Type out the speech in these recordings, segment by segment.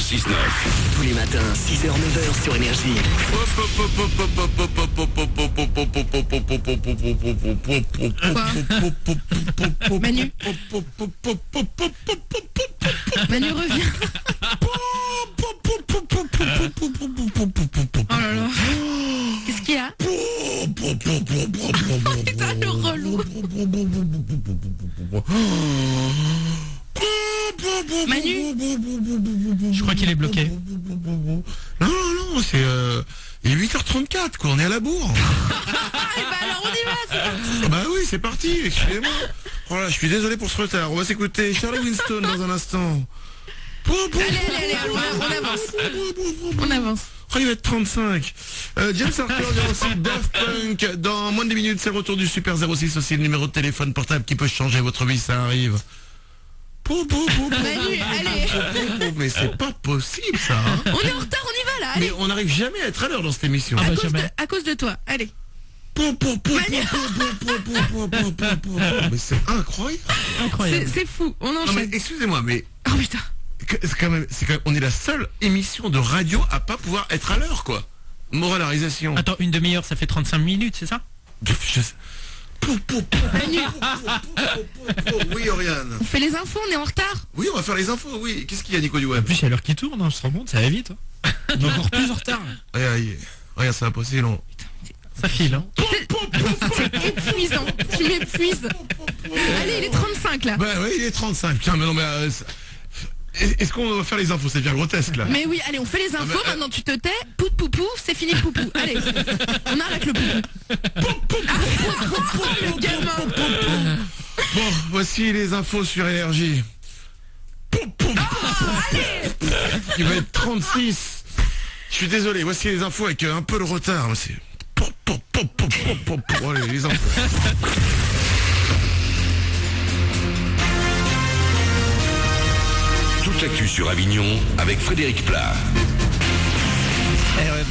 106.9. Tous les matins, 6h-9h sur Énergie. Manu. Manu revient. Oh là là. Qu'est-ce qu'il y a? Putain, le relou. Manu. Je crois qu'il est bloqué. Non, c'est il est 8h34 quoi, on est à la bourre. Ah, et bah alors on y va, c'est parti. Bah oui, c'est parti, excusez-moi. Voilà, je suis désolé pour ce retard. On va s'écouter Charlie Winston dans un instant. Allez, on avance. Oh, il va être 35. James Harker, il y a aussi Daft Punk. Dans moins de 10 minutes, c'est le retour du Super 06, aussi le numéro de téléphone portable qui peut changer votre vie, ça arrive. Manu, allez. Mais c'est pas possible ça. Hein. On est en retard, on y va là, allez. Mais on n'arrive jamais à être à l'heure dans cette émission. À cause de toi, allez. Mais c'est incroyable. C'est fou, on Non mais enchaîne. excusez-moi, mais Oh putain. c'est quand même, on est la seule émission de radio à pas pouvoir être à l'heure quoi. Moralarisation. Attends, une demi-heure, ça fait 35 minutes, c'est ça? Manu. Oui, Oriane. On fait les infos, on est en retard. Oui, on va faire les infos, oui. Qu'est-ce qu'il y a, Nico En Duweb? plus, il y a l'heure qui tourne, hein, je te rends compte, ça va vite. Hein. On est encore plus en retard. Regarde, ça va passer long. Ça file, hein. C'est épuisant, tu m'épuises. Allez, il est 35 là. Bah oui, il est 35. Putain, mais non, mais... est-ce qu'on va faire les infos? C'est bien grotesque, là. Mais oui, allez, on fait les infos, maintenant tu te tais, pout poupou, c'est fini le poupou. Allez, on arrête le poupou. Le gamin. Bon, voici les infos sur Énergie. Il va être 36. Je suis désolé, voici les infos avec un peu de retard. C'est... Allez, les infos. Toute l'actu sur Avignon avec Frédéric Plat.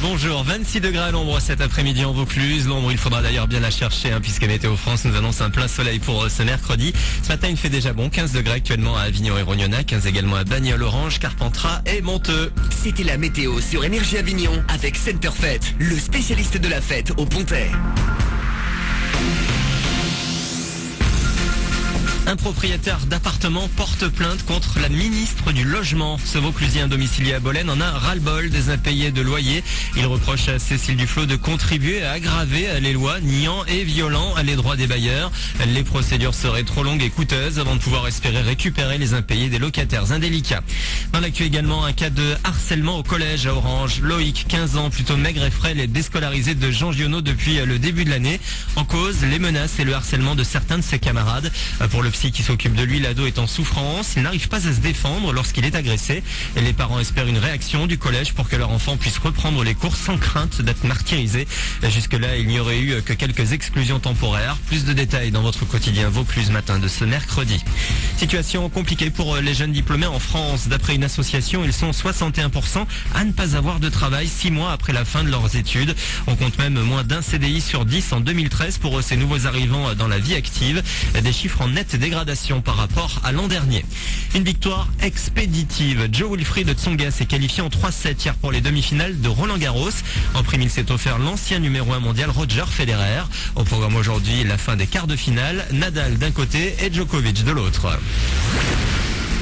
Bonjour, 26 degrés à l'ombre cet après-midi en Vaucluse. L'ombre, il faudra d'ailleurs bien la chercher puisque Météo France nous annonce un plein soleil pour ce mercredi. Ce matin, il fait déjà bon, 15 degrés actuellement à Avignon et Rognona, 15 également à Bagnols-Orange, Carpentras et Monteux. C'était la météo sur Énergie Avignon avec Centerfête, le spécialiste de la fête au Pontet. Un propriétaire d'appartement porte plainte contre la ministre du Logement. Ce Vauclusien domicilié à Bolène en a ras-le-bol des impayés de loyer. Il reproche à Cécile Duflot de contribuer à aggraver les lois, niant et violant les droits des bailleurs. Les procédures seraient trop longues et coûteuses avant de pouvoir espérer récupérer les impayés des locataires indélicats. Dans l'actu également, un cas de harcèlement au collège à Orange. Loïc, 15 ans, plutôt maigre et frêle, est déscolarisé de Jean Giono depuis le début de l'année. En cause, les menaces et le harcèlement de certains de ses camarades. Pour le psy qui s'occupe de lui, l'ado est en souffrance. Il n'arrive pas à se défendre lorsqu'il est agressé. Et les parents espèrent une réaction du collège pour que leur enfant puisse reprendre les cours sans crainte d'être martyrisé. Jusque-là, il n'y aurait eu que quelques exclusions temporaires. Plus de détails dans votre quotidien Vaucluse matin de ce mercredi. Situation compliquée pour les jeunes diplômés en France. D'après une association, ils sont 61% à ne pas avoir de travail 6 mois après la fin de leurs études. On compte même moins d'un CDI sur 10 en 2013 pour ces nouveaux arrivants dans la vie active. Des chiffres en nette dégradation par rapport à l'an dernier. Une victoire expéditive. Joe Wilfried Tsonga s'est qualifié en 3-7 hier pour les demi-finales de Roland-Garros. En prime, il s'est offert l'ancien numéro 1 mondial Roger Federer. Au programme aujourd'hui, la fin des quarts de finale. Nadal d'un côté et Djokovic de l'autre.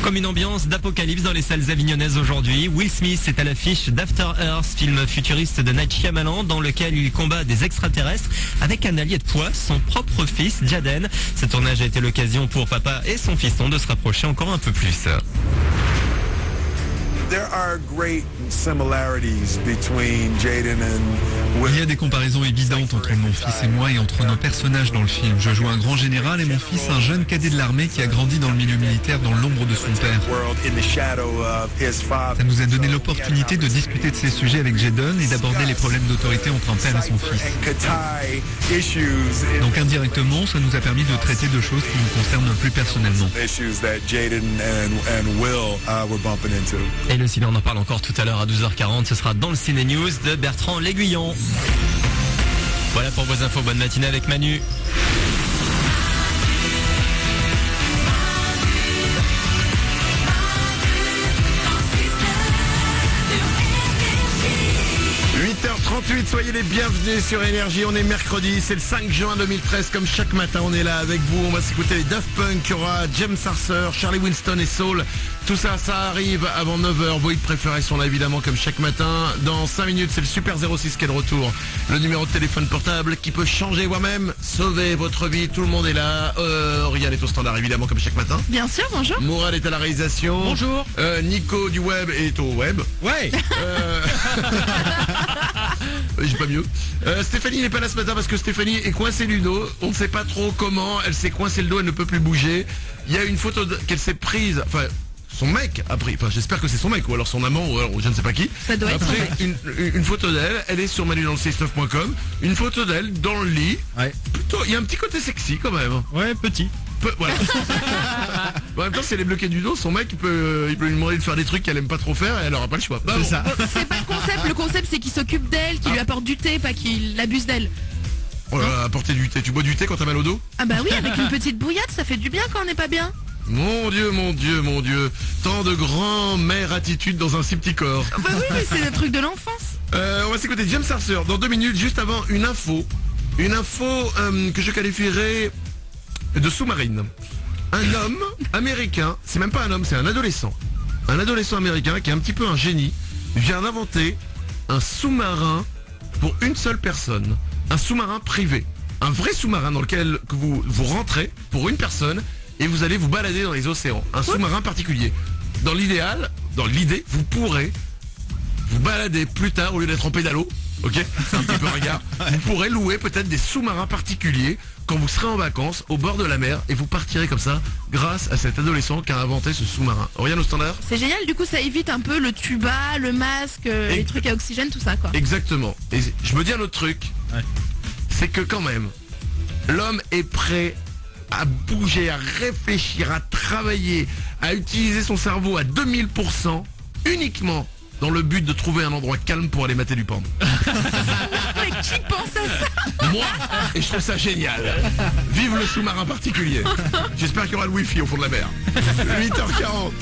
Comme une ambiance d'apocalypse dans les salles avignonnaises aujourd'hui, Will Smith est à l'affiche d'After Earth, film futuriste de Night Shyamalan dans lequel il combat des extraterrestres avec un allié de poids, son propre fils Jaden. Ce tournage a été l'occasion pour papa et son fiston de se rapprocher encore un peu plus. Il y a des comparaisons évidentes entre mon fils et moi et entre nos personnages dans le film. Je joue un grand général et mon fils un jeune cadet de l'armée qui a grandi dans le milieu militaire dans l'ombre de son père. Ça nous a donné l'opportunité de discuter de ces sujets avec Jaden et d'aborder les problèmes d'autorité entre un père et son fils. Donc indirectement, ça nous a permis de traiter de choses qui nous concernent plus personnellement. Et le ciné, on en parle encore tout à l'heure à 12h40. Ce sera dans le Ciné News de Bertrand L'Aiguillon. Voilà pour vos infos. Bonne matinée avec Manu. 7h48, soyez les bienvenus sur Énergie. On est mercredi, c'est le 5 juin 2013. Comme chaque matin, on est là avec vous. On va s'écouter les Daft Punk. Il y aura James Arthur, Charlie Winston et Soul. Tout ça, ça arrive avant 9h. Vos hits préférés sont là évidemment comme chaque matin. Dans 5 minutes, c'est le Super 06 qui est de retour. Le numéro de téléphone portable qui peut changer moi-même, sauver votre vie. Tout le monde est là. Oriane est au standard évidemment comme chaque matin. Bien sûr, bonjour. Mourad est à la réalisation. Bonjour. Nico du web est au web. Ouais. J'ai pas mieux. Stéphanie n'est pas là ce matin parce que Stéphanie est coincée du dos. On ne sait pas trop comment. Elle s'est coincée le dos, elle ne peut plus bouger. Il y a une photo qu'elle s'est prise. Enfin, son mec a pris. Enfin, j'espère que c'est son mec ou alors son amant ou alors je ne sais pas qui. Ça doit être son Après, une photo d'elle. Elle est sur manudanle69.com. Une photo d'elle dans le lit. Ouais. Plutôt, il y a un petit côté sexy quand même. Ouais, petit. Voilà. En même temps, si elle est bloquée du dos, son mec il peut lui demander de faire des trucs qu'elle aime pas trop faire et elle aura pas le choix. Bah, C'est bon. ça. C'est pas le concept. Le concept, c'est qu'il s'occupe d'elle, qu'il lui apporte du thé, pas qu'il abuse d'elle. Oh là là, apporter du thé. Tu bois du thé quand t'as mal au dos? Ah bah oui, avec une petite brouillade, ça fait du bien quand on n'est pas bien. Mon Dieu, mon Dieu, mon Dieu. Tant de grand-mère attitude dans un si petit corps. Bah oui, mais c'est le truc de l'enfance. On va s'écouter James Arthur dans 2 minutes, juste avant une info. Une info que je qualifierais de sous-marine. Un homme américain, c'est même pas un homme, c'est un adolescent. Un adolescent américain qui est un petit peu un génie, vient d'inventer un sous-marin pour une seule personne. Un sous-marin privé. Un vrai sous-marin dans lequel que vous rentrez pour une personne et vous allez vous balader dans les océans. Un sous-marin particulier. Dans l'idéal, dans l'idée, vous pourrez vous balader plus tard au lieu d'être en pédalo. Ok, c'est un petit peu ringard. Vous pourrez louer peut-être des sous-marins particuliers quand vous serez en vacances au bord de la mer et vous partirez comme ça grâce à cet adolescent qui a inventé ce sous-marin. Oriane au standard? C'est génial, du coup ça évite un peu le tuba, le masque, les trucs à oxygène, tout ça quoi. Exactement. Et je me dis un autre truc, Ouais. c'est que quand même, l'homme est prêt à bouger, à réfléchir, à travailler, à utiliser son cerveau à 2000% uniquement dans le but de trouver un endroit calme pour aller mater du porno. Mais qui pense à ça? Moi, et je trouve ça génial. Vive le sous-marin particulier. J'espère qu'il y aura le wifi au fond de la mer. 8h40.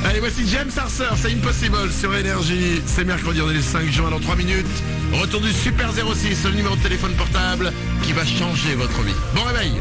Allez, voici James Arthur, c'est Impossible sur Énergie. C'est mercredi, on est le 5 juin dans 3 minutes. Retour du Super 06, le numéro de téléphone portable qui va changer votre vie. Bon réveil.